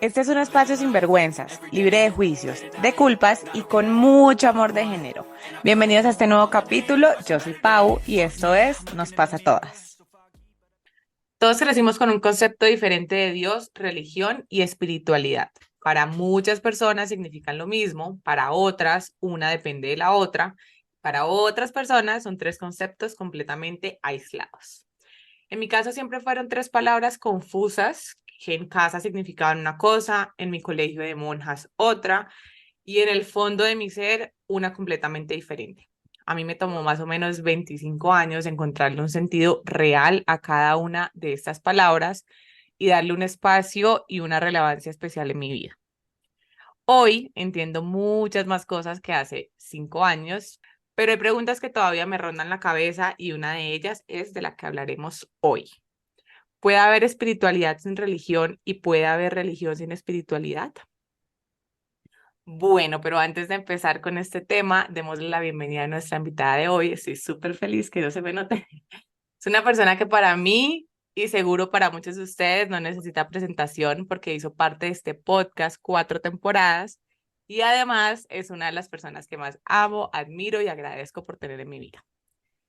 Este es un espacio sin vergüenzas, libre de juicios, de culpas y con mucho amor de género. Bienvenidos a este nuevo capítulo. Yo soy Pau y esto es Nos pasa a todas. Todos crecimos con un concepto diferente de Dios, religión y espiritualidad. Para muchas personas significan lo mismo, para otras una depende de la otra, para otras personas son tres conceptos completamente aislados. En mi caso siempre fueron tres palabras confusas, que en casa significaban una cosa, en mi colegio de monjas otra, y en el fondo de mi ser una completamente diferente. A mí me tomó más o menos 25 años encontrarle un sentido real a cada una de estas palabras y darle un espacio y una relevancia especial en mi vida. Hoy entiendo muchas más cosas que hace 5 años, pero hay preguntas que todavía me rondan la cabeza y una de ellas es de la que hablaremos hoy. ¿Puede haber espiritualidad sin religión y puede haber religión sin espiritualidad? Bueno, pero antes de empezar con este tema, démosle la bienvenida a nuestra invitada de hoy. Estoy súper feliz que no se me note. Es una persona que para mí y seguro para muchos de ustedes no necesita presentación porque hizo parte de este podcast 4 temporadas y además es una de las personas que más amo, admiro y agradezco por tener en mi vida.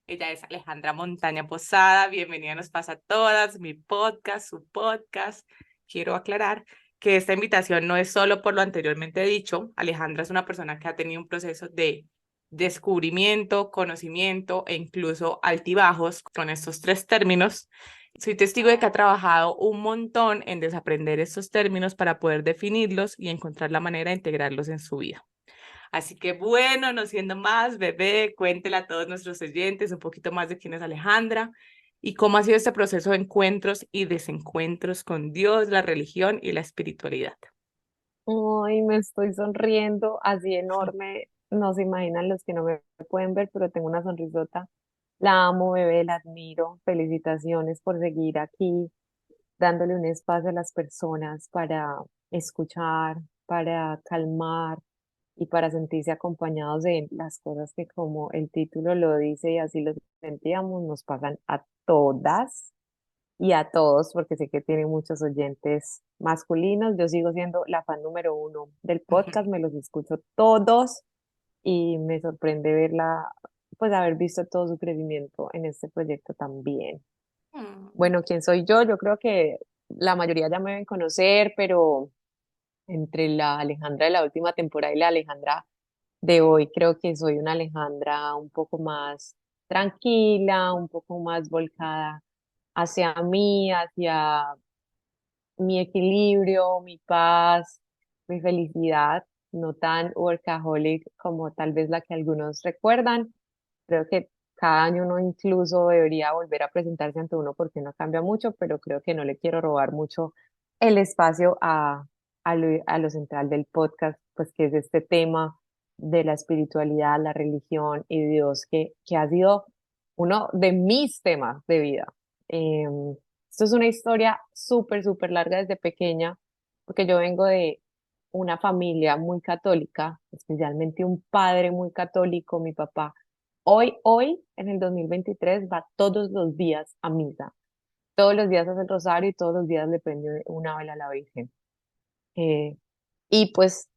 Ella es Alejandra Montaña Posada. Bienvenida a Nos pasa a todas, mi podcast, su podcast. Quiero aclarar que esta invitación no es solo por lo anteriormente dicho. Alejandra es una persona que ha tenido un proceso de descubrimiento, conocimiento e incluso altibajos con estos tres términos. Soy testigo de que ha trabajado un montón en desaprender estos términos para poder definirlos y encontrar la manera de integrarlos en su vida. Así que bueno, no siendo más, bebé, cuéntela a todos nuestros oyentes un poquito más de quién es Alejandra y cómo ha sido este proceso de encuentros y desencuentros con Dios, la religión y la espiritualidad. Ay, me estoy sonriendo así enorme. No se imaginan los que no me pueden ver, pero tengo una sonrisota. La amo, bebé, la admiro. Felicitaciones por seguir aquí, dándole un espacio a las personas para escuchar, para calmar y para sentirse acompañados de las cosas que, como el título lo dice y así lo sentíamos, nos pasan a todas y a todos, porque sé que tiene muchos oyentes masculinos. Yo sigo siendo la fan número uno del podcast, me los escucho todos y me sorprende verla, pues haber visto todo su crecimiento en este proyecto también. Mm. Bueno, ¿quién soy yo? Yo creo que la mayoría ya me deben conocer, pero entre la Alejandra de la última temporada y la Alejandra de hoy, creo que soy una Alejandra un poco más tranquila, un poco más volcada hacia mí, hacia mi equilibrio, mi paz, mi felicidad, no tan workaholic como tal vez la que algunos recuerdan. Creo que cada año uno incluso debería volver a presentarse ante uno porque uno cambia mucho, pero creo que no le quiero robar mucho el espacio a lo central del podcast, pues que es este tema de la espiritualidad, la religión y Dios, que ha sido uno de mis temas de vida. Esto es una historia súper, súper larga desde pequeña, porque yo vengo de una familia muy católica, especialmente un padre muy católico, mi papá. Hoy, en el 2023, va todos los días a misa. Todos los días hace el rosario y todos los días le prende una vela a la Virgen. Eh, y pues,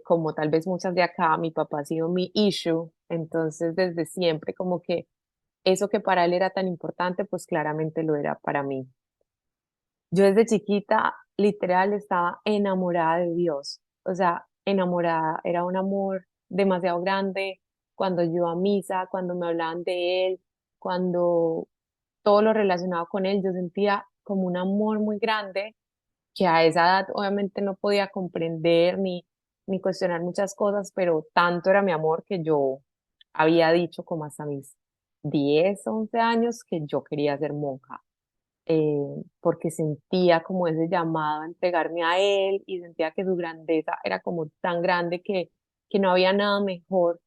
como tal vez muchas de acá, mi papá ha sido mi issue, entonces desde siempre como que eso que para él era tan importante, pues claramente lo era para mí. Yo desde chiquita, literal, estaba enamorada de Dios. O sea, enamorada. Era un amor demasiado grande. Cuando yo a misa, cuando me hablaban de Él, cuando todo lo relacionado con Él, yo sentía como un amor muy grande que a esa edad obviamente no podía comprender ni cuestionar muchas cosas, pero tanto era mi amor que yo había dicho como hasta mis 10 11 años que yo quería ser monja, porque sentía como ese llamado a entregarme a él y sentía que su grandeza era como tan grande que no había nada mejor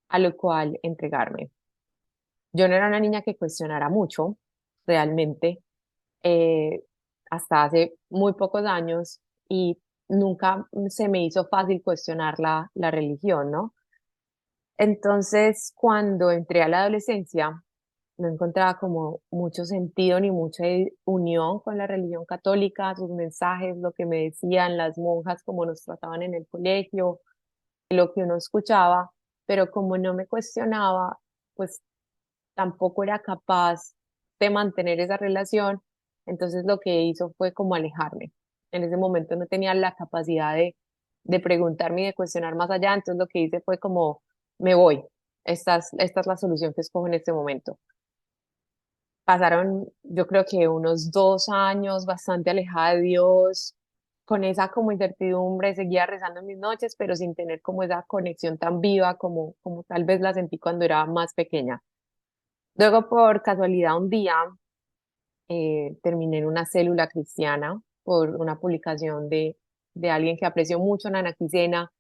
a lo cual entregarme. Yo no era una niña que cuestionara mucho, realmente, eh, hasta hace muy pocos años y nunca se me hizo fácil cuestionar la religión, ¿no? Entonces, cuando entré a la adolescencia, no encontraba como mucho sentido ni mucha unión con la religión católica, sus mensajes, lo que me decían las monjas, cómo nos trataban en el colegio, lo que uno escuchaba, pero como no me cuestionaba, pues tampoco era capaz de mantener esa relación, entonces lo que hizo fue como alejarme. En ese momento no tenía la capacidad de preguntarme y de cuestionar más allá, entonces lo que hice fue como, me voy, esta es la solución que escojo en este momento. Pasaron, yo creo que unos 2 años bastante alejada de Dios, con esa como incertidumbre, seguía rezando en mis noches, pero sin tener como esa conexión tan viva como tal vez la sentí cuando era más pequeña. Luego, por casualidad, un día terminé en una célula cristiana por una publicación de alguien que aprecio mucho, Nana Quisena,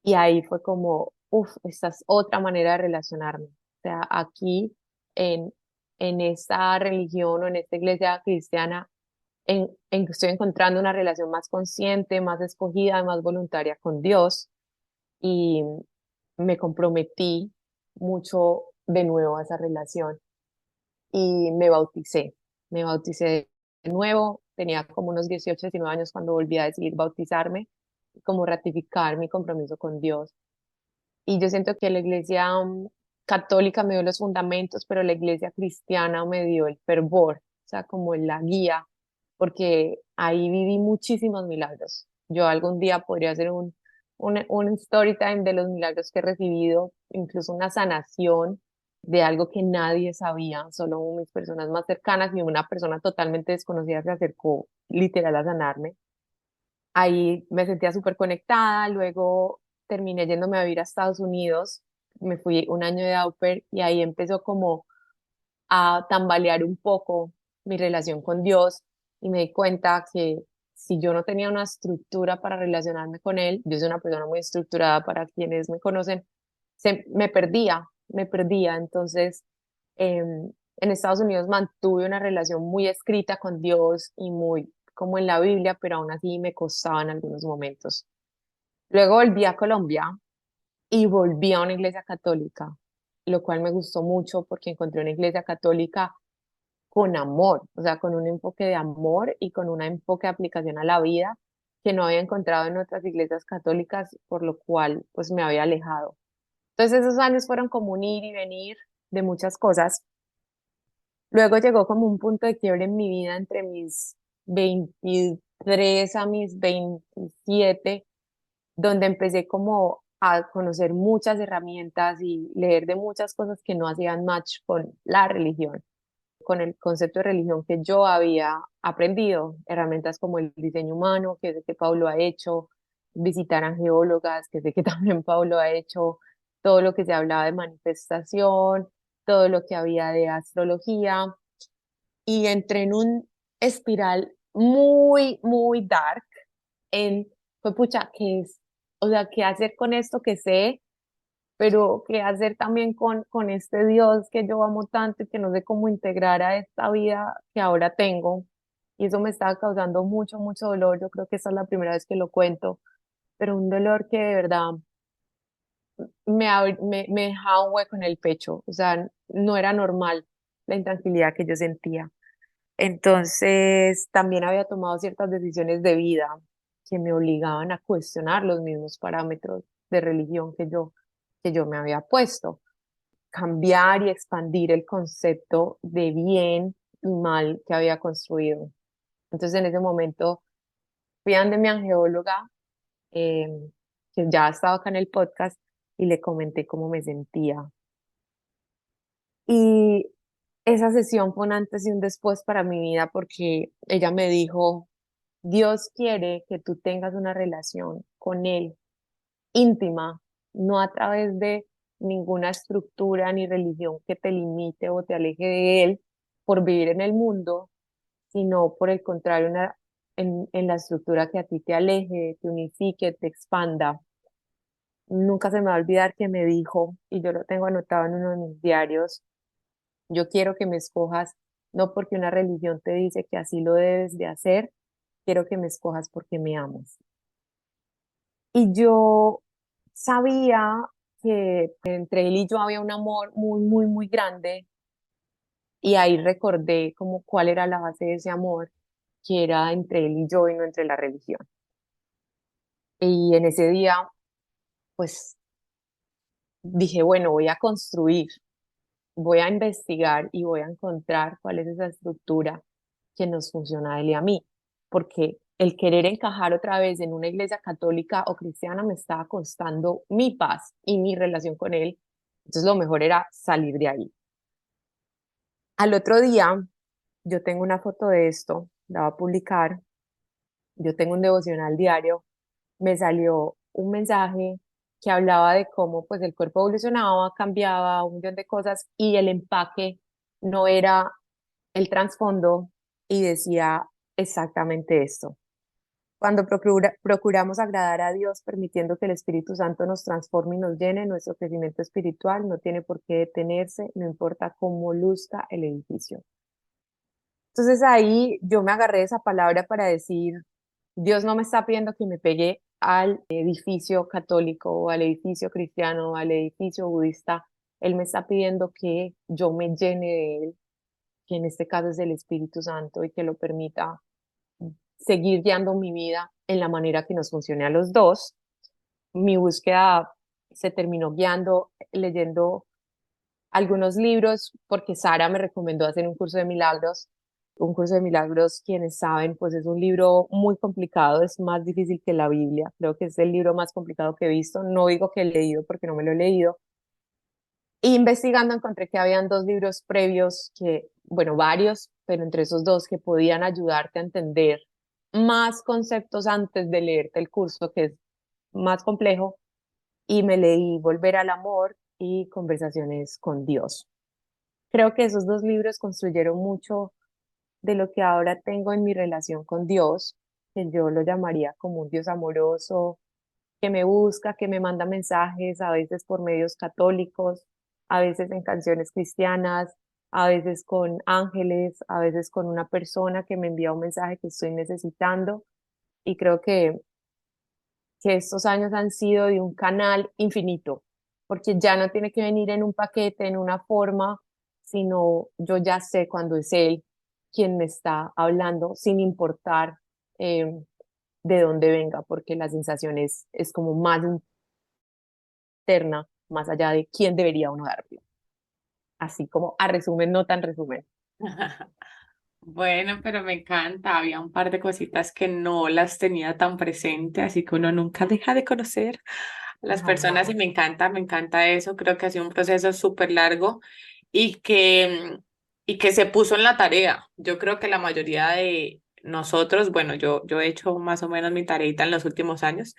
y ahí fue como, uff, esta es otra manera de relacionarme. O sea, aquí en, en esta religión o en esta iglesia cristiana, en que estoy encontrando una relación más consciente, más escogida, más voluntaria con Dios, y me comprometí mucho de nuevo a esa relación y me bauticé de nuevo, tenía como unos 18 19 años cuando volví a decidir bautizarme, como ratificar mi compromiso con Dios. Y yo siento que la iglesia católica me dio los fundamentos, pero la iglesia cristiana me dio el fervor, o sea, como la guía, porque ahí viví muchísimos milagros. Yo algún día podría hacer un story time de los milagros que he recibido, incluso una sanación de algo que nadie sabía, solo mis personas más cercanas y una persona totalmente desconocida se acercó literal a sanarme. Ahí me sentía súper conectada, luego terminé yéndome a vivir a Estados Unidos, me fui un año de au pair y ahí empezó como a tambalear un poco mi relación con Dios y me di cuenta que si yo no tenía una estructura para relacionarme con Él, yo soy una persona muy estructurada para quienes me conocen, me perdía. Entonces, en Estados Unidos mantuve una relación muy escrita con Dios y muy como en la Biblia, pero aún así me costaba en algunos momentos. Luego volví a Colombia y volví a una iglesia católica, lo cual me gustó mucho porque encontré una iglesia católica con amor, o sea, con un enfoque de amor y con un enfoque de aplicación a la vida que no había encontrado en otras iglesias católicas, por lo cual pues me había alejado. Entonces esos años fueron como un ir y venir de muchas cosas. Luego llegó como un punto de quiebre en mi vida entre mis 23 a mis 27, donde empecé como a conocer muchas herramientas y leer de muchas cosas que no hacían match con la religión, con el concepto de religión que yo había aprendido, herramientas como el diseño humano, que sé que Pablo ha hecho, visitar a geólogas, que sé que también Pablo ha hecho, todo lo que se hablaba de manifestación, todo lo que había de astrología, y entré en un espiral muy, muy dark en, pues pucha, ¿qué es? O sea, ¿qué hacer con esto que sé? Pero qué hacer también con este Dios que yo amo tanto y que no sé cómo integrar a esta vida que ahora tengo. Y eso me estaba causando mucho, mucho dolor. Yo creo que esta es la primera vez que lo cuento, pero un dolor que de verdad me dejaba un hueco en el pecho. O sea, no era normal la intranquilidad que yo sentía. Entonces, también había tomado ciertas decisiones de vida que me obligaban a cuestionar los mismos parámetros de religión que yo me había puesto, cambiar y expandir el concepto de bien y mal que había construido. Entonces, en ese momento fui a donde mi angeóloga, eh, que ya estaba acá en el podcast, y le comenté cómo me sentía. Y esa sesión fue un antes y un después para mi vida porque ella me dijo, Dios quiere que tú tengas una relación con Él íntima, no a través de ninguna estructura ni religión que te limite o te aleje de Él por vivir en el mundo, sino por el contrario, en la estructura que a ti te aleje, te unifique, te expanda. Nunca se me va a olvidar que me dijo, y yo lo tengo anotado en uno de mis diarios, yo quiero que me escojas no porque una religión te dice que así lo debes de hacer, quiero que me escojas porque me amas. Y yo sabía que entre él y yo había un amor muy, muy, muy grande, Y ahí recordé como cuál era la base de ese amor, que era entre él y yo y no entre la religión. Y en ese día, pues dije, bueno, voy a construir, voy a investigar y voy a encontrar cuál es esa estructura que nos funciona a él y a mí, porque el querer encajar otra vez en una iglesia católica o cristiana me estaba costando mi paz y mi relación con él. Entonces lo mejor era salir de ahí. Al otro día, yo tengo una foto de esto, la voy a publicar. Yo tengo un devocional diario, me salió un mensaje que hablaba de cómo pues el cuerpo evolucionaba, cambiaba un millón de cosas y el empaque no era el trasfondo y decía exactamente esto. Cuando procuramos agradar a Dios, permitiendo que el Espíritu Santo nos transforme y nos llene, nuestro crecimiento espiritual no tiene por qué detenerse, no importa cómo luzca el edificio. Entonces ahí yo me agarré esa palabra para decir, Dios no me está pidiendo que me pegue al edificio católico o al edificio cristiano o al edificio budista. Él me está pidiendo que yo me llene de Él, que en este caso es el Espíritu Santo y que lo permita seguir guiando mi vida en la manera que nos funcione a los dos. Mi búsqueda se terminó guiando leyendo algunos libros porque Sara me recomendó hacer un curso de milagros. Un curso de milagros, quienes saben, pues es un libro muy complicado, es más difícil que la Biblia. Creo que es el libro más complicado que he visto. No digo que he leído porque no me lo he leído. Investigando encontré que habían dos libros previos que, bueno, varios, pero entre esos dos que podían ayudarte a entender más conceptos antes de leerte el curso, que es más complejo, y me leí Volver al Amor y Conversaciones con Dios. Creo que esos dos libros construyeron mucho de lo que ahora tengo en mi relación con Dios, que yo lo llamaría como un Dios amoroso, que me busca, que me manda mensajes, a veces por medios católicos, a veces en canciones cristianas, a veces con ángeles, a veces con una persona que me envía un mensaje que estoy necesitando. Y creo que estos años han sido de un canal infinito, porque ya no tiene que venir en un paquete, en una forma, sino yo ya sé cuando es él quien me está hablando, sin importar de dónde venga, porque la sensación es como más interna, más allá de quién debería uno darlo. Así como a resumen, no tan resumen. Bueno, pero me encanta. Había un par de cositas que no las tenía tan presente, así que uno nunca deja de conocer a las personas y Ajá. me encanta eso. Creo que ha sido un proceso súper largo y y que se puso en la tarea. Yo creo que la mayoría de nosotros, bueno, yo he hecho más o menos mi tareita en los últimos años,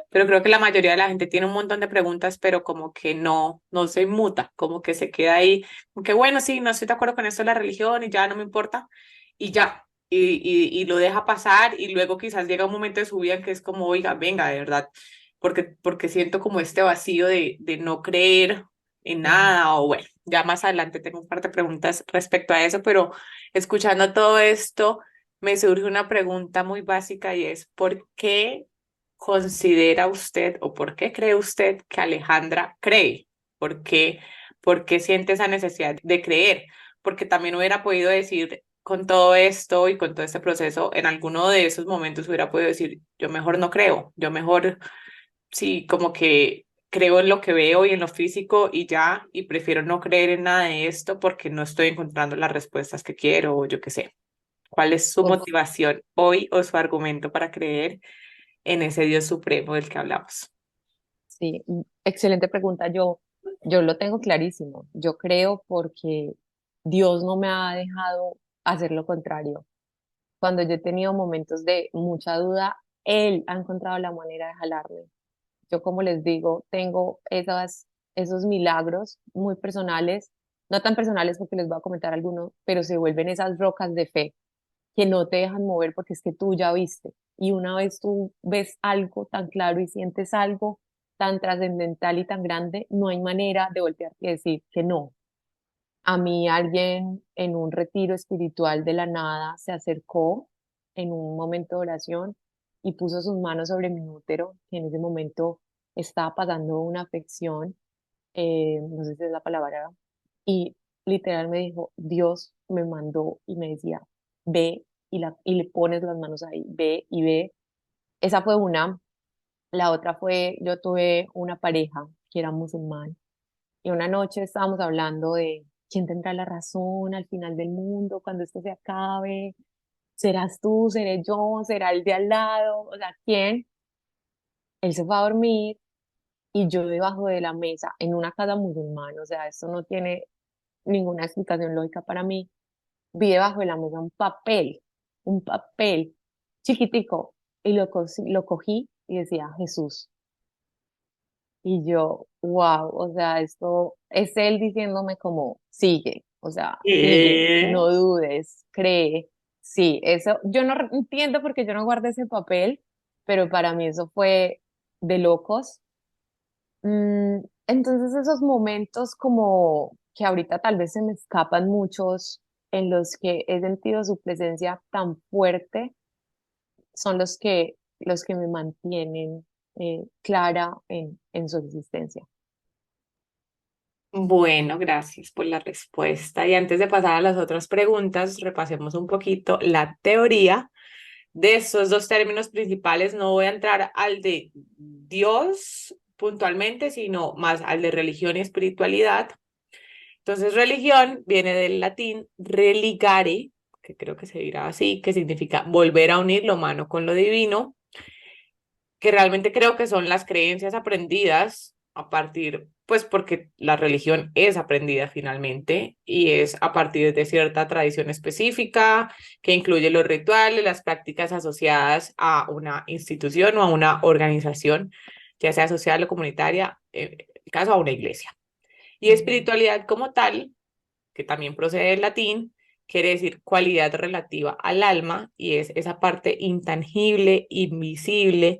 pero creo que la mayoría de la gente tiene un montón de preguntas, pero como que no se inmuta, como que se queda ahí, como que bueno, sí, no estoy de acuerdo con esto de la religión y ya no me importa, y ya, y lo deja pasar, y luego quizás llega un momento de su vida en que es como, oiga, venga, de verdad, porque siento como este vacío de no creer en Ujú. nada, o bueno, ya más adelante tengo un par de preguntas respecto a eso, pero escuchando todo esto, me surge una pregunta muy básica y es, ¿por qué considera usted o por qué cree usted que Alejandra cree? ¿Por qué, por qué siente esa necesidad de creer? Porque también hubiera podido decir con todo esto y con todo este proceso, en alguno de esos momentos hubiera podido decir, yo mejor no creo, yo mejor sí, como que creo en lo que veo y en lo físico y ya, y prefiero no creer en nada de esto porque no estoy encontrando las respuestas que quiero o yo qué sé. ¿Cuál es su Uf, motivación hoy o su argumento para creer en ese Dios supremo del que hablamos? sí, excelente pregunta. Yo lo tengo clarísimo. Yo creo porque Dios no me ha dejado hacer lo contrario. Cuando yo he tenido momentos de mucha duda, Él ha encontrado la manera de jalarme. Yo, como les digo, tengo esos milagros muy personales, no tan personales porque les voy a comentar algunos, pero se vuelven esas rocas de fe que no te dejan mover porque es que tú ya viste. Y una vez tú ves algo tan claro y sientes algo tan trascendental y tan grande, no hay manera de voltearte y decir que no. A mí alguien en un retiro espiritual de la nada se acercó en un momento de oración y puso sus manos sobre mi útero, que en ese momento estaba pasando una afección, no sé si es la palabra, y literal me dijo, Dios me mandó y me decía, ve y le pones las manos ahí, ve y ve. Esa fue una. La otra fue, yo tuve una pareja que era musulmán y una noche estábamos hablando de quién tendrá la razón al final del mundo, cuando esto se acabe. ¿Serás tú? ¿Seré yo? ¿Será el de al lado? O sea, ¿quién? Él se fue a dormir y yo debajo de la mesa en una casa musulmana, o sea, esto no tiene ninguna explicación lógica para mí. Vi debajo de la mesa un papel chiquitico y lo cogí y decía Jesús. Y yo, wow, o sea, esto es él diciéndome como, sigue, o sea, sigue, ¿Qué? no dudes, cree. Sí, eso, yo no entiendo porque yo no guardé ese papel, pero para mí eso fue de locos. Entonces esos momentos como que ahorita tal vez se me escapan muchos en los que he sentido su presencia tan fuerte, son los que me mantienen clara en su existencia. Bueno, gracias por la respuesta. Y antes de pasar a las otras preguntas, repasemos un poquito la teoría de estos dos términos principales. No voy a entrar al de Dios puntualmente, sino más al de religión y espiritualidad. Entonces, religión viene del latín religare, que creo que se dirá así, que significa volver a unir lo humano con lo divino, que realmente creo que son las creencias aprendidas a partir, pues porque la religión es aprendida finalmente y es a partir de cierta tradición específica que incluye los rituales, las prácticas asociadas a una institución o a una organización, ya sea social o comunitaria, en el caso a una iglesia. Y Ujú. espiritualidad como tal, que también procede del latín, quiere decir cualidad relativa al alma y es esa parte intangible, invisible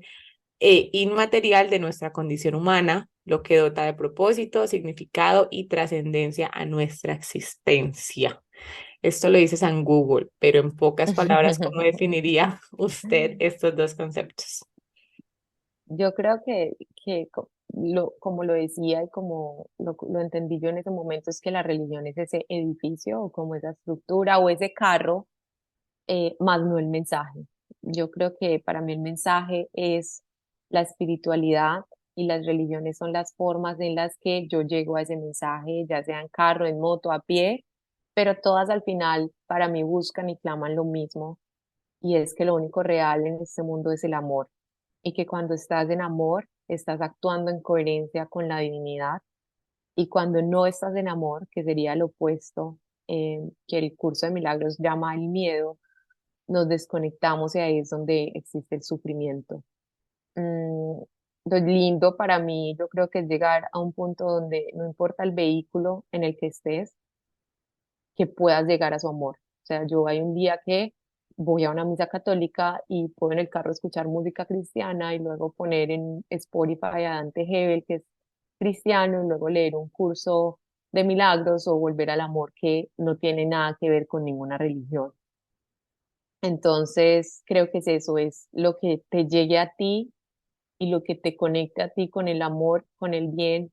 e inmaterial de nuestra condición humana, lo que dota de propósito, significado y trascendencia a nuestra existencia. Esto lo dice San Google, pero en pocas palabras, ¿cómo definiría usted estos dos conceptos? Yo creo como lo decía y como lo entendí yo en ese momento, es que la religión es ese edificio o como esa estructura o ese carro, más no el mensaje. Yo creo que para mí el mensaje es la espiritualidad y las religiones son las formas en las que yo llego a ese mensaje, ya sea en carro, en moto, a pie, pero todas al final para mí buscan y claman lo mismo, y es que lo único real en este mundo es el amor, y que cuando estás en amor, estás actuando en coherencia con la divinidad, y cuando no estás en amor, que sería lo opuesto, que el curso de milagros llama el miedo, nos desconectamos y ahí es donde existe el sufrimiento. Mm, lo lindo para mí, yo creo que es llegar a un punto donde no importa el vehículo en el que estés, que puedas llegar a su amor. O sea, yo hay un día que voy a una misa católica y puedo en el carro escuchar música cristiana y luego poner en Spotify a Dante Hebel, que es cristiano, y luego leer un curso de milagros o volver al amor que no tiene nada que ver con ninguna religión. Entonces, creo que es eso, es lo que te llegue a ti y lo que te conecte a ti con el amor, con el bien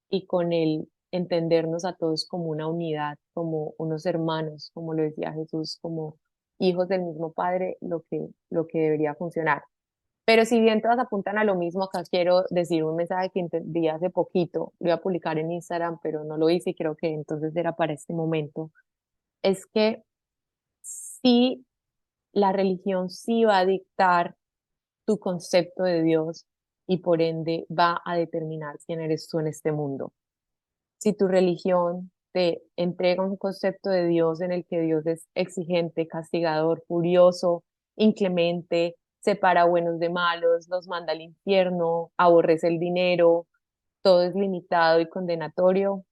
y con el entendernos a todos como una unidad, como unos hermanos, como lo decía Jesús, como hijos del mismo Padre, lo que debería funcionar. Pero si bien todas apuntan a lo mismo, acá quiero decir un mensaje que entendí hace poquito, lo iba a publicar en Instagram, pero no lo hice y creo que entonces era para este momento, es que sí, la religión sí va a dictar tu concepto de Dios y por ende va a determinar quién eres tú en este mundo. Si tu religión te entrega un concepto de Dios en el que Dios es exigente, castigador, furioso, inclemente, separa buenos de malos, los manda al infierno, aborrece el dinero, todo es limitado y condenatorio,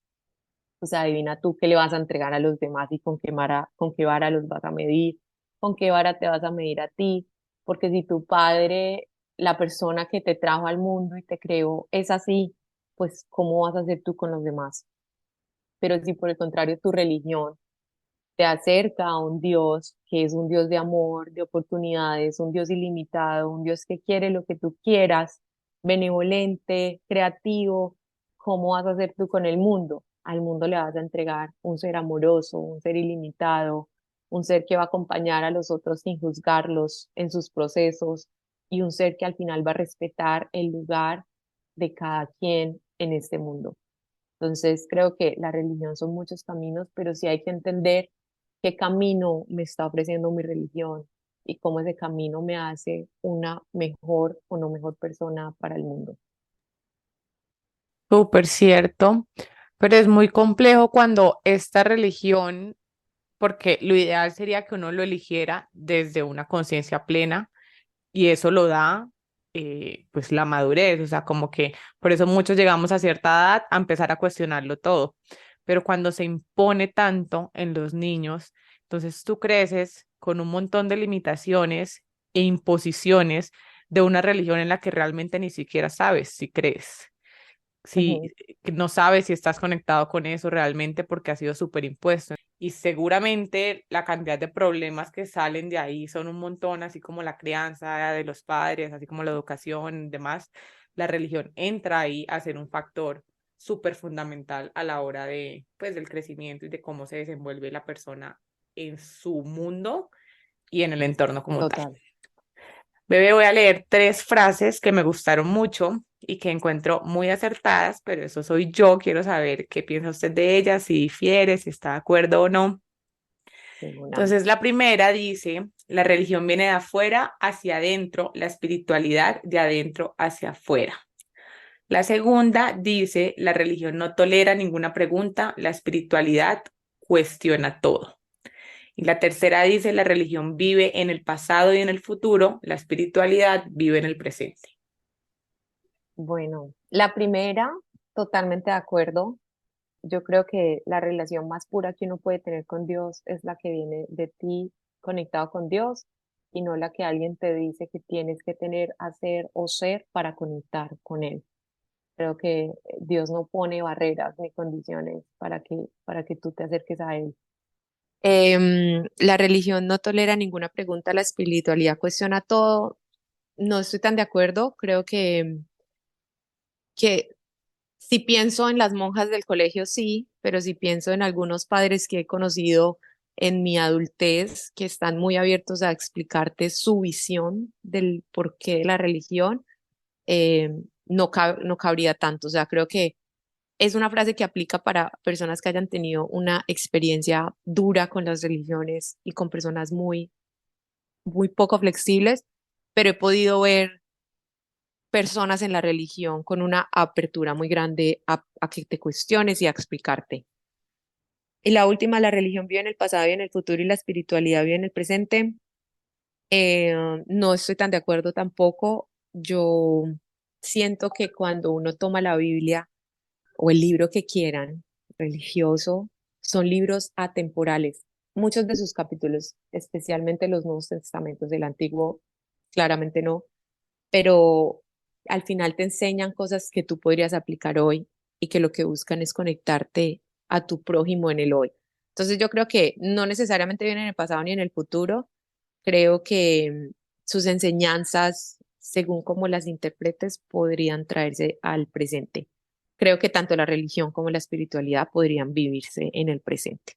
pues adivina tú qué le vas a entregar a los demás y con qué vara los vas a medir, con qué vara te vas a medir a ti, porque si tu padre, la persona que te trajo al mundo y te creó, es así, pues ¿cómo vas a hacer tú con los demás? Pero si por el contrario tu religión te acerca a un Dios que es un Dios de amor, de oportunidades, un Dios ilimitado, un Dios que quiere lo que tú quieras, benevolente, creativo, ¿cómo vas a hacer tú con el mundo? al mundo le vas a entregar un ser amoroso, un ser ilimitado, un ser que va a acompañar a los otros sin juzgarlos en sus procesos y un ser que al final va a respetar el lugar de cada quien en este mundo. Entonces, creo que la religión son muchos caminos, pero sí hay que entender qué camino me está ofreciendo mi religión y cómo ese camino me hace una mejor o no mejor persona para el mundo. Súper cierto, pero es muy complejo cuando esta religión, porque lo ideal sería que uno lo eligiera desde una conciencia plena y eso lo da pues la madurez, o sea, como que por eso muchos llegamos a cierta edad a empezar a cuestionarlo todo, pero cuando se impone tanto en los niños, entonces tú creces con un montón de limitaciones e imposiciones de una religión en la que realmente ni siquiera sabes si crees. Si Ujú, no sabes si estás conectado con eso realmente porque ha sido superimpuesto. Y seguramente la cantidad de problemas que salen de ahí son un montón, así como la crianza de los padres, así como la educación y demás. La religión entra ahí a ser un factor súper fundamental a la hora de, pues, del crecimiento y de cómo se desenvuelve la persona en su mundo y en el entorno como tal. total. Bebé, voy a leer tres frases que me gustaron mucho y que encuentro muy acertadas, pero eso soy yo. Quiero saber qué piensa usted de ellas, si difiere, si está de acuerdo o no. Ninguna. Entonces, la primera dice, la religión viene de afuera hacia adentro, la espiritualidad de adentro hacia afuera. La segunda dice, la religión no tolera ninguna pregunta, la espiritualidad cuestiona todo. Y la tercera dice, la religión vive en el pasado y en el futuro, la espiritualidad vive en el presente. Bueno, la primera, totalmente de acuerdo. Yo creo que la relación más pura que uno puede tener con Dios es la que viene de ti conectado con Dios y no la que alguien te dice que tienes que tener, hacer o ser para conectar con Él. Creo que Dios no pone barreras ni condiciones para que tú te acerques a Él. La religión no tolera ninguna pregunta, la espiritualidad cuestiona todo. No estoy tan de acuerdo. Creo que si pienso en las monjas del colegio, sí, pero si pienso en algunos padres que he conocido en mi adultez que están muy abiertos a explicarte su visión del porqué de la religión, eh, no cabría tanto. O sea, creo que es una frase que aplica para personas que hayan tenido una experiencia dura con las religiones y con personas muy poco flexibles, pero he podido ver personas en la religión con una apertura muy grande a que te cuestiones y a explicarte. Y la última, la religión vive en el pasado y en el futuro y la espiritualidad vive en el presente. Eh, no estoy tan de acuerdo tampoco. Yo siento que cuando uno toma la Biblia o el libro que quieran, religioso, son libros atemporales. Muchos de sus capítulos, especialmente los Nuevos Testamentos del Antiguo, claramente no, pero al final te enseñan cosas que tú podrías aplicar hoy y que lo que buscan es conectarte a tu prójimo en el hoy. Entonces yo creo que no necesariamente vienen en el pasado ni en el futuro, creo que sus enseñanzas, según como las interpretes, podrían traerse al presente. Creo que tanto la religión como la espiritualidad podrían vivirse en el presente.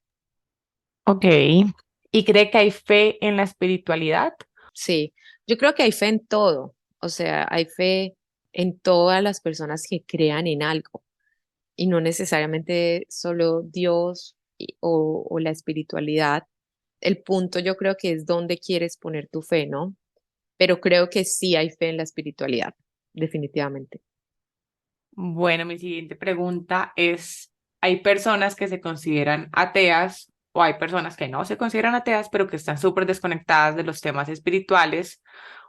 Ok. ¿Y cree que hay fe en la espiritualidad? Sí, yo creo que hay fe en todo, o sea, hay fe en todas las personas que crean en algo y no necesariamente solo Dios o la espiritualidad. El punto yo creo que es dónde quieres poner tu fe, ¿no? Pero creo que sí hay fe en la espiritualidad, definitivamente. Bueno, mi siguiente pregunta es, ¿hay personas que se consideran ateas o hay personas que no se consideran ateas, pero que están súper desconectadas de los temas espirituales?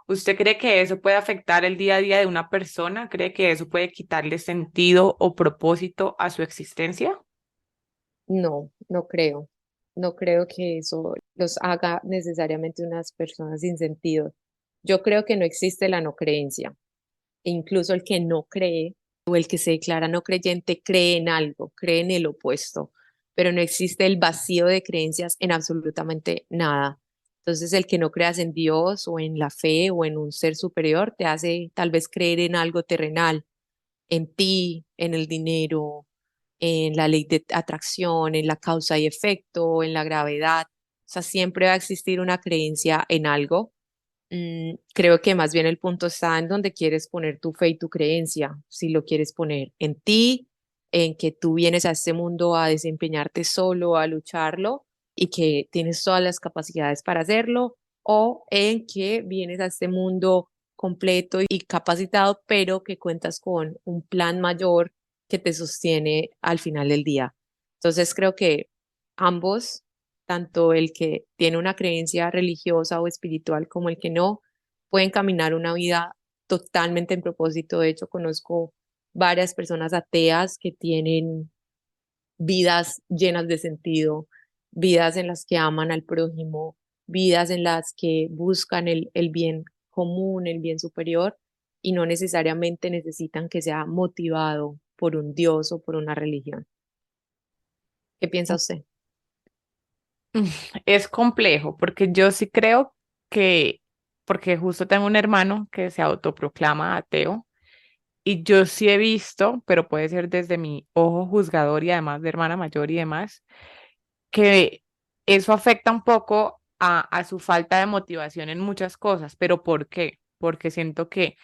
¿Usted cree que eso puede afectar el día a día de una persona? ¿Cree que eso puede quitarle sentido o propósito a su existencia? No, no creo. No creo que eso los haga necesariamente unas personas sin sentido. Yo creo que no existe la no creencia. E incluso el que no cree o el que se declara no creyente cree en algo, cree en el opuesto, pero no existe el vacío de creencias en absolutamente nada. Entonces, el que no creas en Dios o en la fe o en un ser superior te hace tal vez creer en algo terrenal, en ti, en el dinero, en la ley de atracción, en la causa y efecto, en la gravedad. O sea, siempre va a existir una creencia en algo. Creo que más bien el punto está en donde quieres poner tu fe y tu creencia. Si lo quieres poner en ti, en que tú vienes a este mundo a desempeñarte solo, a lucharlo y que tienes todas las capacidades para hacerlo, o en que vienes a este mundo completo y capacitado, pero que cuentas con un plan mayor que te sostiene al final del día. Entonces creo que ambos, tanto el que tiene una creencia religiosa o espiritual como el que no, pueden caminar una vida totalmente en propósito. De hecho, conozco varias personas ateas que tienen vidas llenas de sentido, vidas en las que aman al prójimo, vidas en las que buscan el bien común, el bien superior, y no necesariamente necesitan que sea motivado por un Dios o por una religión. ¿Qué piensa usted? Mm, Es complejo porque yo sí creo que, porque justo tengo un hermano que se autoproclama ateo y yo sí he visto, pero puede ser desde mi ojo juzgador y además de hermana mayor y demás, que eso afecta un poco a su falta de motivación en muchas cosas. ¿Pero por qué? Porque siento que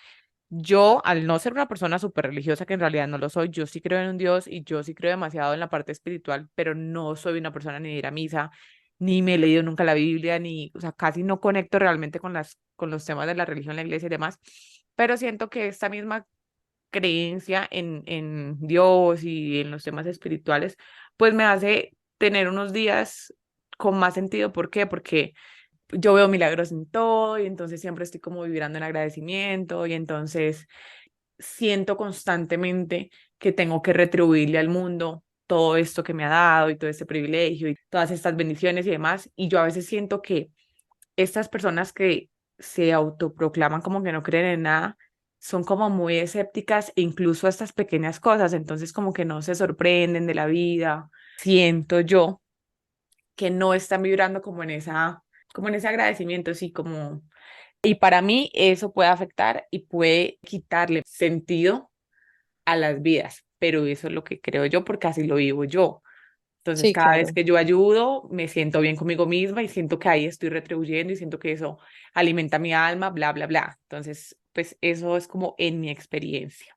yo, al no ser una persona súper religiosa, que en realidad no lo soy, yo sí creo en un Dios y yo sí creo demasiado en la parte espiritual, pero no soy una persona ni de ir a misa, ni me he leído nunca la Biblia, ni, o sea, casi no conecto realmente con los temas de la religión, la iglesia y demás, pero siento que esta misma creencia en Dios y en los temas espirituales, pues me hace tener unos días con más sentido. ¿Por qué? Porque yo veo milagros en todo y entonces siempre estoy como vibrando en agradecimiento y entonces siento constantemente que tengo que retribuirle al mundo todo esto que me ha dado y todo este privilegio y todas estas bendiciones y demás. Y yo a veces siento que estas personas que se autoproclaman como que no creen en nada son como muy escépticas e incluso a estas pequeñas cosas, entonces como que no se sorprenden de la vida. Siento yo que no están vibrando como en ese agradecimiento, sí, como y para mí eso puede afectar y puede quitarle sentido a las vidas, pero eso es lo que creo yo porque así lo vivo yo. Entonces, Sí, cada vez claro. que yo ayudo, me siento bien conmigo misma y siento que ahí estoy retribuyendo y siento que eso alimenta mi alma, bla, bla, bla. Entonces, pues eso es como en mi experiencia.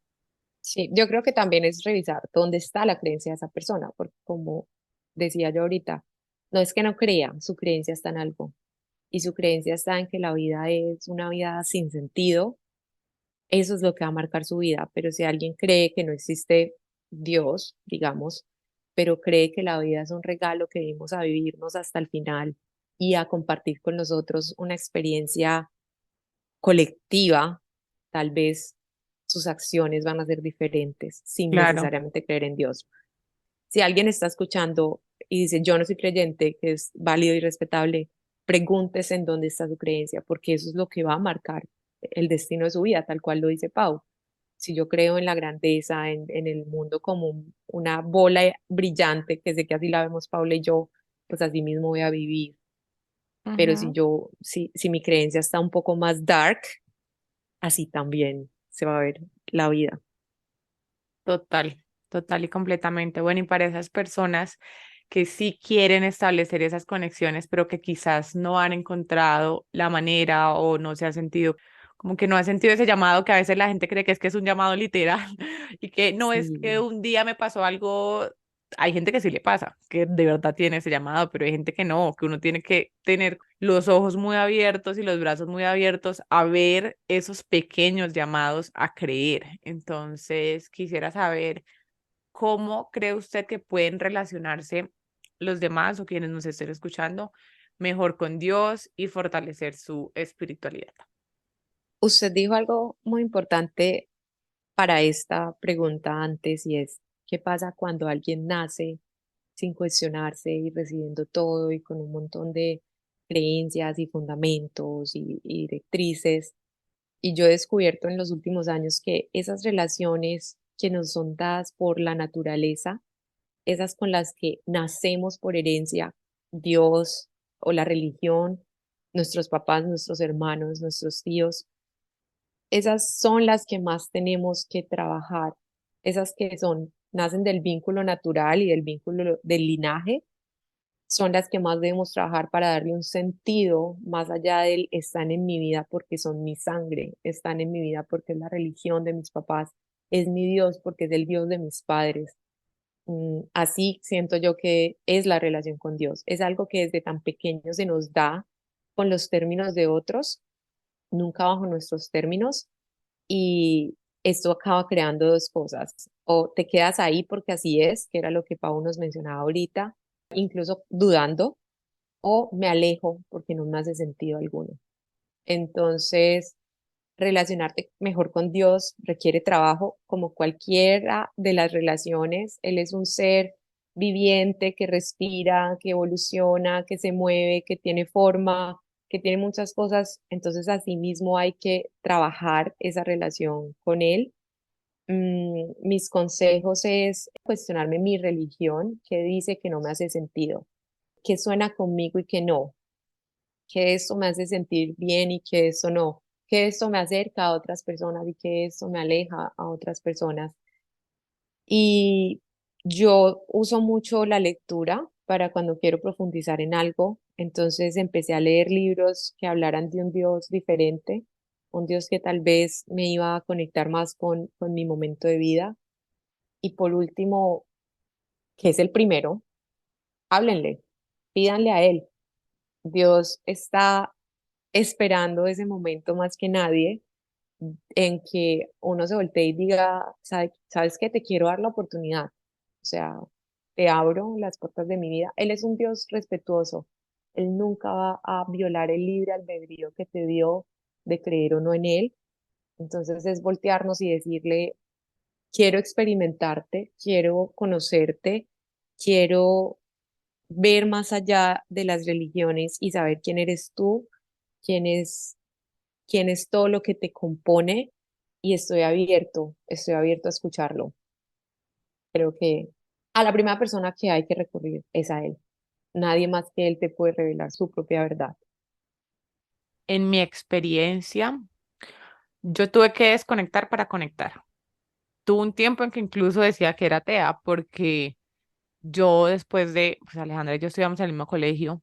Sí, yo creo que también es revisar dónde está la creencia de esa persona, porque como decía yo ahorita, no es que no crea, su creencia está en algo y su creencia está en que la vida es una vida sin sentido, eso es lo que va a marcar su vida, pero si alguien cree que no existe Dios, digamos, pero cree que la vida es un regalo que venimos a vivirnos hasta el final y a compartir con nosotros una experiencia colectiva, tal vez sus acciones van a ser diferentes sin Claro, necesariamente creer en Dios. Si alguien está escuchando y dice, yo no soy creyente, que es válido y respetable, pregúntese en dónde está su creencia, porque eso es lo que va a marcar el destino de su vida, tal cual lo dice Pau. Si yo creo en la grandeza, en el mundo como una bola brillante, que sé que así la vemos Paula y yo, pues así mismo voy a vivir. Pero ujú, si mi creencia está un poco más dark, así también se va a ver la vida. total, total y completamente. Bueno, y para esas personas que sí quieren establecer esas conexiones, pero que quizás no han encontrado la manera o no se ha sentido, como que no ha sentido ese llamado que a veces la gente cree que es un llamado literal y que no es que Sí, un día me pasó algo. Hay gente que sí le pasa, que de verdad tiene ese llamado, pero hay gente que no, que uno tiene que tener los ojos muy abiertos y los brazos muy abiertos a ver esos pequeños llamados a creer. Entonces, quisiera saber ¿cómo cree usted que pueden relacionarse los demás o quienes nos estén escuchando mejor con Dios y fortalecer su espiritualidad? usted dijo algo muy importante para esta pregunta antes y es, ¿qué pasa cuando alguien nace sin cuestionarse y recibiendo todo y con un montón de creencias y fundamentos y directrices? Y yo he descubierto en los últimos años que esas relaciones que nos son dadas por la naturaleza, esas con las que nacemos por herencia, Dios o la religión, nuestros papás, nuestros hermanos, nuestros tíos, esas son las que más tenemos que trabajar, esas que son nacen del vínculo natural y del vínculo del linaje, son las que más debemos trabajar para darle un sentido más allá del están en mi vida porque son mi sangre, están en mi vida porque es la religión de mis papás, es mi Dios porque es el Dios de mis padres. Así siento yo que es la relación con Dios. Es algo que desde tan pequeño se nos da con los términos de otros, nunca bajo nuestros términos, y esto acaba creando dos cosas. O te quedas ahí porque así es, que era lo que Pau nos mencionaba ahorita, incluso dudando, o me alejo porque no me hace sentido alguno. Entonces, relacionarte mejor con Dios requiere trabajo, como cualquiera de las relaciones. Él es un ser viviente que respira, que evoluciona, que se mueve, que tiene forma, que tiene muchas cosas. Entonces, asimismo, hay que trabajar esa relación con Él. Mis consejos es cuestionarme mi religión, que dice que no me hace sentido, que suena conmigo y que no, que esto me hace sentir bien y que esto no, que esto me acerca a otras personas y que esto me aleja a otras personas. Y yo uso mucho la lectura para cuando quiero profundizar en algo. Entonces empecé a leer libros que hablaran de un Dios diferente, un Dios que tal vez me iba a conectar más con mi momento de vida. Y por último, que es el primero, háblenle, pídanle a Él. Dios está esperando ese momento más que nadie en que uno se voltee y diga, ¿sabes qué? Te quiero dar la oportunidad. O sea, te abro las puertas de mi vida. Él es un Dios respetuoso. Él nunca va a violar el libre albedrío que te dio de creer o no en Él. Entonces es voltearnos y decirle, quiero experimentarte, quiero conocerte, quiero ver más allá de las religiones y saber quién eres tú, quién es quién es todo lo que te compone y estoy abierto a escucharlo. Creo que a la primera persona que hay que recurrir es a él. Nadie más que él te puede revelar su propia verdad. En mi experiencia, yo tuve que desconectar para conectar. Tuve un tiempo en que incluso decía que era atea porque yo después de, pues Alejandra y yo estudiamos en el mismo colegio,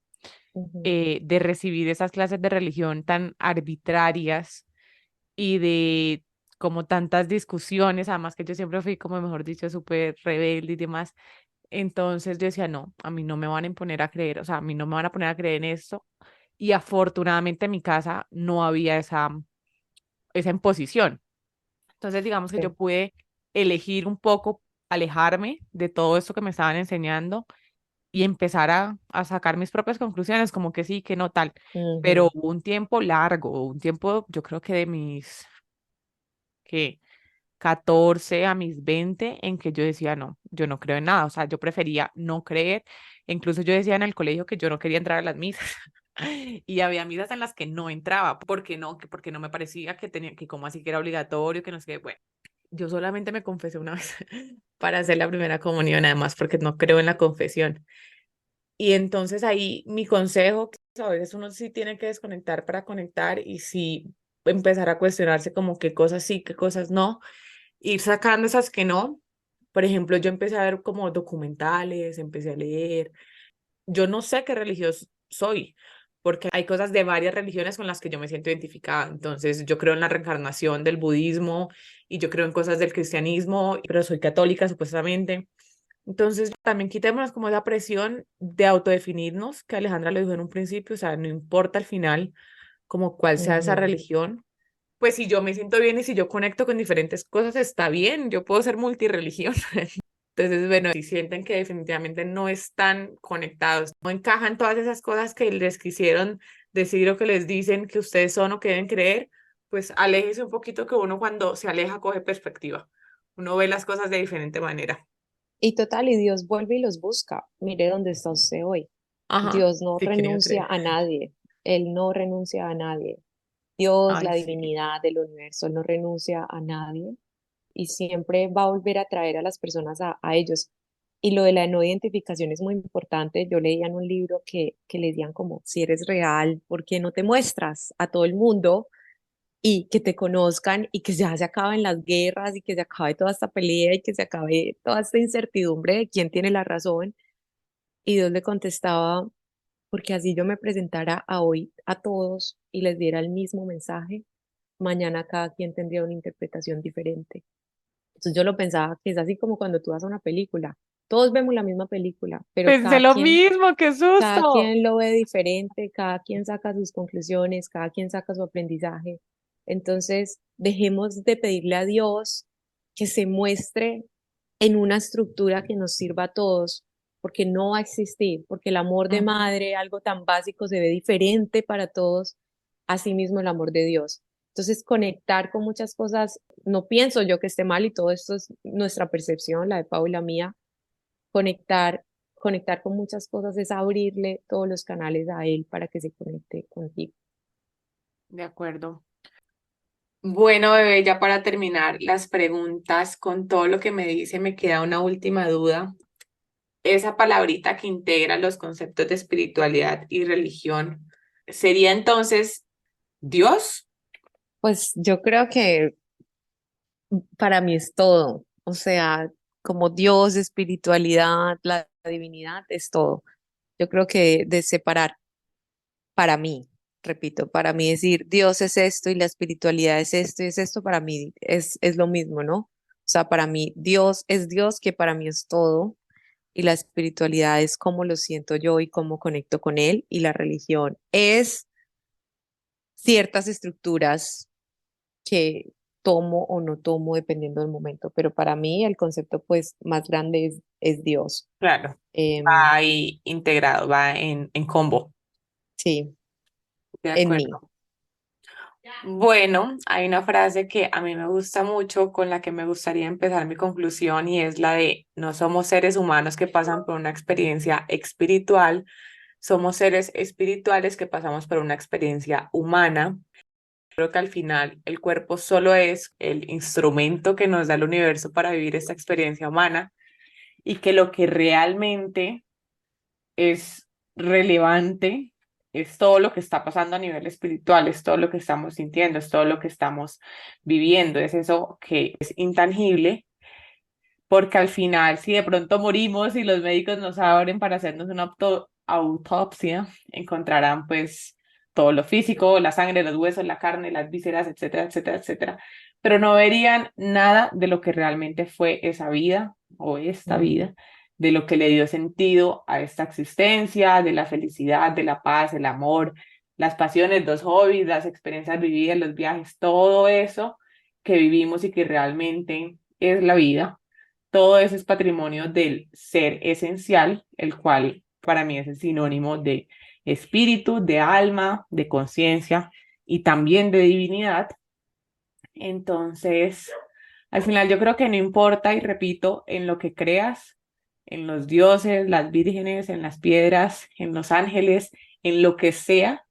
Ujú, de recibir esas clases de religión tan arbitrarias y de como tantas discusiones, además que yo siempre fui como, mejor dicho, súper rebelde y demás. Entonces yo decía, no, a mí no me van a imponer a creer, o sea, a mí no me van a poner a creer en esto. Y afortunadamente en mi casa no había esa imposición. Entonces, digamos que yo sí. pude elegir un poco alejarme de todo esto que me estaban enseñando y empezar a sacar mis propias conclusiones, como que sí, que no tal. Pero Ujú, hubo un tiempo largo, un tiempo, yo creo que de mis, que 14 a mis 20 en que yo decía, no, yo no creo en nada, o sea, yo prefería no creer. Incluso yo decía en el colegio que yo no quería entrar a las misas. Y había misas en las que no entraba, porque no, que porque no me parecía que tenía, que como así que era obligatorio, que no sé qué. Bueno, yo solamente me confesé una vez para hacer la primera comunión, además, porque no creo en la confesión. Y entonces ahí mi consejo, que a veces uno sí tiene que desconectar para conectar y sí empezar a cuestionarse como qué cosas sí, qué cosas no, ir sacando esas que no. Por ejemplo, yo empecé a ver como documentales, empecé a leer. Yo no sé qué religión soy, porque hay cosas de varias religiones con las que yo me siento identificada. Entonces, yo creo en la reencarnación del budismo y yo creo en cosas del cristianismo, pero soy católica supuestamente. Entonces, también quitémonos como esa presión de autodefinirnos, que Alejandra lo dijo en un principio, o sea, no importa al final como cuál sea esa ujú. religión, pues si yo me siento bien y si yo conecto con diferentes cosas, está bien, yo puedo ser multirreligión. Entonces, bueno, si sienten que definitivamente no están conectados, no encajan todas esas cosas que les quisieron decir o que les dicen que ustedes son o que deben creer, pues aléjese un poquito que uno cuando se aleja coge perspectiva. Uno ve las cosas de diferente manera. Y total, y Dios vuelve y los busca. Mire dónde está usted hoy. Ajá, Dios no si quieren renuncia creer. a nadie. Él no renuncia a nadie. Dios, Ay, la sí. divinidad del universo, Él no renuncia a nadie y siempre va a volver a traer a las personas a ellos. Y lo de la no identificación es muy importante. Yo leía en un libro que le decían como, si eres real, ¿por qué no te muestras a todo el mundo? y que te conozcan y que ya se acaben las guerras y que se acabe toda esta pelea y que se acabe toda esta incertidumbre de quién tiene la razón. Y Dios le contestaba, porque así yo me presentara a hoy a todos y les diera el mismo mensaje, mañana cada quien tendría una interpretación diferente. Entonces yo lo pensaba que es así como cuando tú vas a una película. Todos vemos la misma película, pero Pensé lo mismo, qué cada susto. quien lo ve diferente, cada quien saca sus conclusiones, cada quien saca su aprendizaje. Entonces, dejemos de pedirle a Dios que se muestre en una estructura que nos sirva a todos, porque no va a existir, porque el amor de Ujú. madre, algo tan básico, se ve diferente para todos, asimismo el amor de Dios. Entonces, conectar con muchas cosas, no pienso yo que esté mal y todo esto es nuestra percepción, la de Pau y la mía, conectar, conectar con muchas cosas es abrirle todos los canales a él para que se conecte contigo. De acuerdo. Bueno, bebé, ya para terminar las preguntas, con todo lo que me dice, me queda una última duda. Esa palabrita que integra los conceptos de espiritualidad y religión, ¿sería entonces Dios? Pues yo creo que para mí es todo, o sea, como Dios, espiritualidad, la divinidad es todo. Yo creo que de separar para mí, repito, para mí decir Dios es esto y la espiritualidad es esto y es esto, para mí es lo mismo, ¿no? O sea, para mí Dios es Dios, que para mí es todo, y la espiritualidad es cómo lo siento yo y cómo conecto con él, y la religión es ciertas estructuras que tomo o no tomo dependiendo del momento, pero para mí el concepto pues más grande es Dios. Claro, Em, va ahí integrado, va en combo. sí, De en mí. acuerdo. Bueno, hay una frase que a mí me gusta mucho, con la que me gustaría empezar mi conclusión, y es la de: no somos seres humanos que pasan por una experiencia espiritual, somos seres espirituales que pasamos por una experiencia humana. Creo que al final el cuerpo solo es el instrumento que nos da el universo para vivir esta experiencia humana, y que lo que realmente es relevante es todo lo que está pasando a nivel espiritual, es todo lo que estamos sintiendo, es todo lo que estamos viviendo, es eso que es intangible, porque al final, si de pronto morimos y los médicos nos abren para hacernos una autopsia, encontrarán pues todo lo físico, la sangre, los huesos, la carne, las vísceras, etcétera, etcétera, etcétera, pero no verían nada de lo que realmente fue esa vida o esta Mm, vida, de lo que le dio sentido a esta existencia, de la felicidad, de la paz, el amor, las pasiones, los hobbies, las experiencias vividas, los viajes, todo eso que vivimos y que realmente es la vida. Todo eso es patrimonio del ser esencial, el cual para mí es el sinónimo de espíritu, de alma, de conciencia y también de divinidad. Entonces, al final yo creo que no importa, y repito, en lo que creas, en los dioses, las vírgenes, en las piedras, en los ángeles, en lo que sea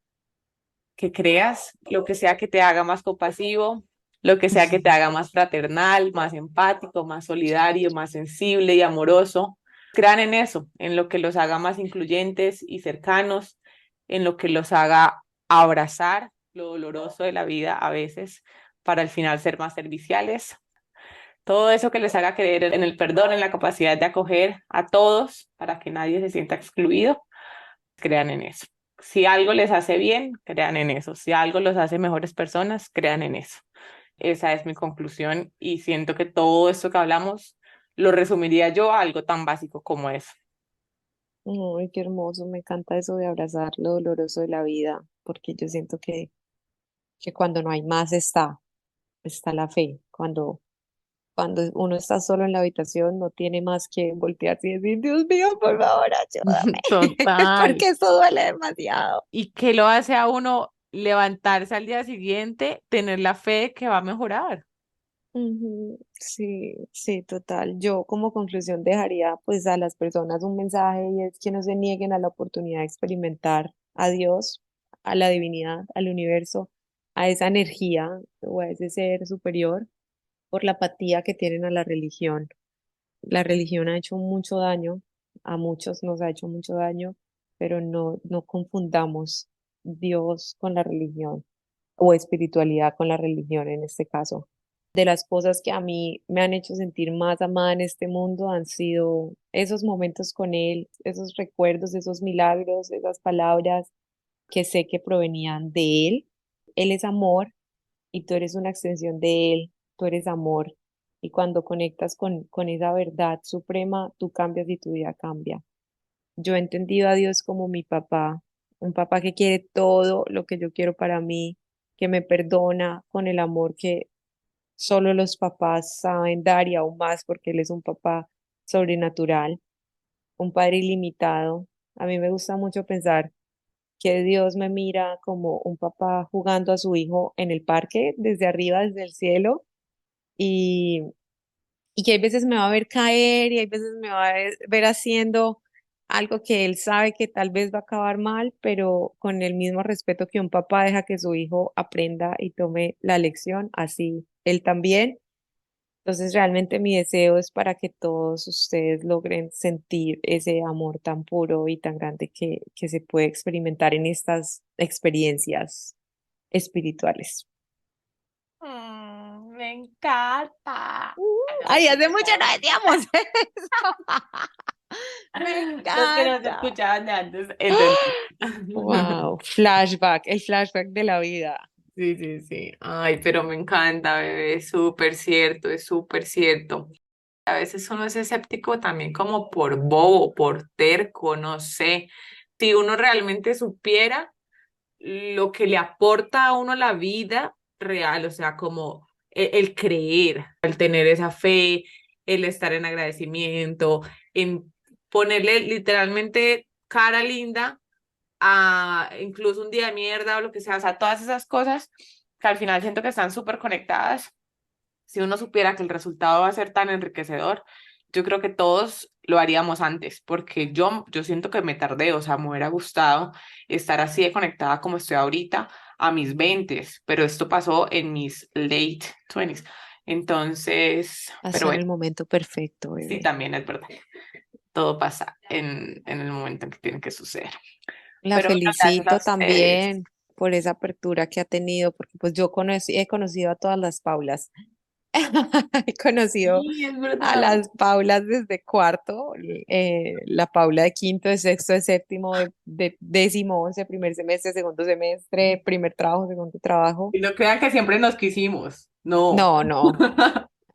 que creas, lo que sea que te haga más compasivo, lo que sea que te haga más fraternal, más empático, más solidario, más sensible y amoroso. Crean en eso, en lo que los haga más incluyentes y cercanos, en lo que los haga abrazar lo doloroso de la vida a veces, para al final ser más serviciales. Todo eso que les haga creer en el perdón, en la capacidad de acoger a todos para que nadie se sienta excluido, crean en eso. Si algo les hace bien, crean en eso. Si algo los hace mejores personas, crean en eso. Esa es mi conclusión, y siento que todo esto que hablamos lo resumiría yo a algo tan básico como eso. ay, qué hermoso, me encanta eso de abrazar lo doloroso de la vida, porque yo siento que cuando no hay más está la fe. Cuando uno está solo en la habitación, no tiene más que voltearse y decir, Dios mío, por favor, ayúdame, Total. porque eso duele demasiado. ¿Y qué lo hace a uno levantarse al día siguiente, tener la fe de que va a mejorar? Ujú, sí, sí, total. Yo como conclusión dejaría pues a las personas un mensaje, y es que no se nieguen a la oportunidad de experimentar a Dios, a la divinidad, al universo, a esa energía o a ese ser superior, por la apatía que tienen a la religión. La religión ha hecho mucho daño, a muchos nos ha hecho mucho daño, pero no confundamos Dios con la religión. o espiritualidad con la religión en este caso. De las cosas que a mí me han hecho sentir más amada en este mundo han sido esos momentos con él, esos recuerdos, esos milagros, esas palabras que sé que provenían de él. Él es amor y tú eres una extensión de él, tú eres amor. Y cuando conectas con esa verdad suprema, tú cambias y tu vida cambia. Yo he entendido a Dios como mi papá, un papá que quiere todo lo que yo quiero para mí, que me perdona con el amor que solo los papás saben dar y aún más porque Él es un papá sobrenatural, un padre ilimitado. A mí me gusta mucho pensar que Dios me mira como un papá jugando a su hijo en el parque desde arriba, desde el cielo, y, y que hay veces me va a ver caer y hay veces me va a ver haciendo algo que él sabe que tal vez va a acabar mal, pero con el mismo respeto que un papá deja que su hijo aprenda y tome la lección, así él también. Entonces, realmente mi deseo es para que todos ustedes logren sentir ese amor tan puro y tan grande que se puede experimentar en estas experiencias espirituales. Me encanta. Ay, hace mucho no decíamos eso. Me Los que nos encanta. escuchaban de antes entendí. Wow, flashback, el flashback de la vida. Sí, sí, sí. Ay, pero me encanta, bebé. Es súper cierto, es súper cierto. A veces uno es escéptico también como por bobo, por terco, no sé. Si uno realmente supiera lo que le aporta a uno la vida real, o sea, como el creer, el tener esa fe, el estar en agradecimiento, en ponerle literalmente cara linda a incluso un día de mierda o lo que sea, todas esas cosas que al final siento que están súper conectadas. Si uno supiera que el resultado va a ser tan enriquecedor, yo creo que todos lo haríamos antes, porque yo siento que me tardé, o sea, me hubiera gustado estar así de conectada como estoy ahorita a mis 20, pero esto pasó en mis late 20. Entonces, pero Pasó en bueno, el momento perfecto, sí, bebé. también es verdad. Todo pasa en el momento en que tiene que suceder. La Pero bueno, gracias a felicito ustedes. también por esa apertura que ha tenido, porque pues he conocido a todas las Paulas. He conocido Sí, es a verdad. las Paulas desde cuarto, la Paula de quinto, de sexto, de séptimo, de décimo, once, primer semestre, segundo semestre, primer trabajo, segundo trabajo. Y no crean que siempre nos quisimos. No. No, no.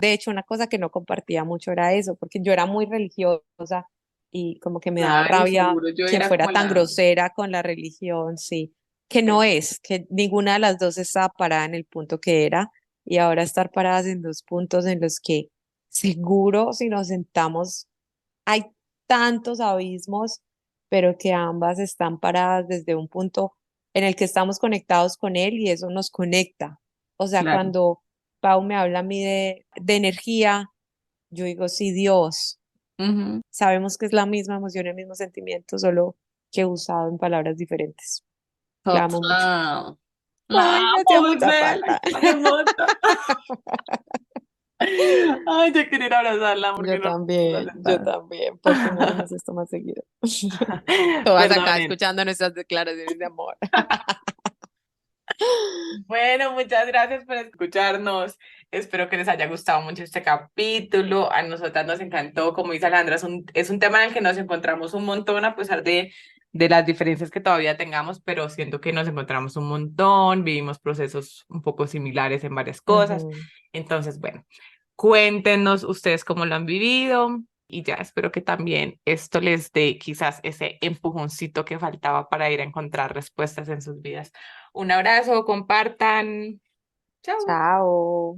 De hecho, una cosa que no compartía mucho era eso, porque yo era muy religiosa y como que me daba Claro, rabia seguro yo quien era fuera como tan la... grosera con la religión, sí, que no es, que ninguna de las dos estaba parada en el punto que era y ahora estar paradas en dos puntos en los que seguro si nos sentamos hay tantos abismos, pero que ambas están paradas desde un punto en el que estamos conectados con él y eso nos conecta. O sea, Claro. cuando Pau me habla a mí de energía, yo digo, sí, Dios, Ujú. sabemos que es la misma emoción, el mismo sentimiento, solo que usado en palabras diferentes. La amo mucho. Total. La Ay, me hacía amo, mucha bebé, falta. tan hermosa. Ay, yo quería ir a abrazarla porque no nos Yo abrazar. también. Por fin hagamos esto más seguido. Todas acá Perdonen. escuchando nuestras declaraciones de amor. Bueno, muchas gracias por escucharnos. Espero que les haya gustado mucho este capítulo. A nosotras nos encantó. Como dice Alejandra, es un tema en el que nos encontramos un montón, a pesar de las diferencias que todavía tengamos, pero siento que nos encontramos un montón. Vivimos procesos un poco similares en varias cosas. Ujú. Entonces, bueno, cuéntenos ustedes cómo lo han vivido. Y ya espero que también esto les dé quizás ese empujoncito que faltaba para ir a encontrar respuestas en sus vidas. Un abrazo, compartan. Chao. Chao.